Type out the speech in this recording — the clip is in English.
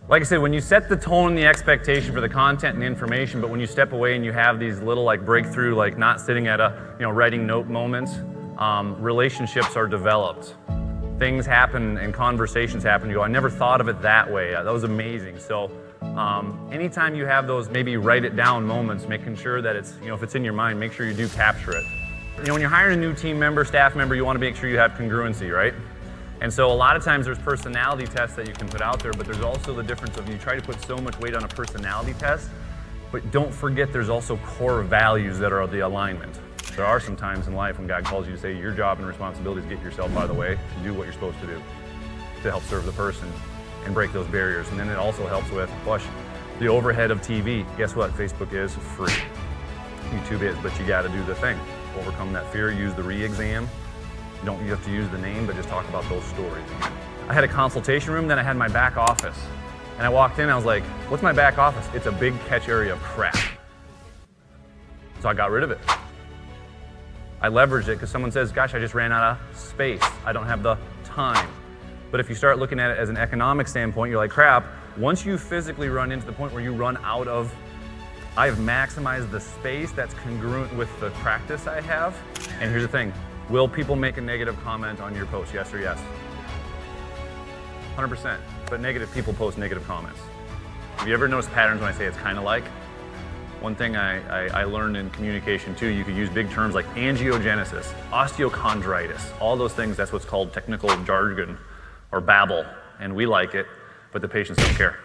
Like I said, when you set the tone and the expectation for the content and the information, but when you step away and you have these little like breakthrough, like not sitting at a, writing note moments, relationships are developed. Things happen and conversations happen. You go, I never thought of it that way. That was amazing. So anytime you have those, maybe write it down moments, making sure that it's, if it's in your mind, make sure you do capture it. When you're hiring a new team member, staff member, you want to make sure you have congruency, right? And so a lot of times there's personality tests that you can put out there, but there's also the difference of you try to put so much weight on a personality test, but don't forget there's also core values that are the alignment. There are some times in life when God calls you to say your job and responsibility is to get yourself out of the way, to do what you're supposed to do, to help serve the person and break those barriers. And then it also helps with, push the overhead of TV. Guess what? Facebook is free. YouTube is, but you got to do the thing. Overcome that fear, use the re-exam. You have to use the name, but just talk about those stories. I had a consultation room, then I had my back office. And I walked in, I was like, what's my back office? It's a big catch area of crap. So I got rid of it. I leveraged it because someone says, gosh, I just ran out of space. I don't have the time. But if you start looking at it as an economic standpoint, you're like, crap, once you physically run into the point where you run out of, I have maximized the space that's congruent with the practice I have. And here's the thing, will people make a negative comment on your post, yes or yes? 100%, but negative people post negative comments. Have you ever noticed patterns when I say it's kind of like? One thing I learned in communication too, you could use big terms like angiogenesis, osteochondritis, all those things, that's what's called technical jargon or babble, and we like it, but the patients don't care.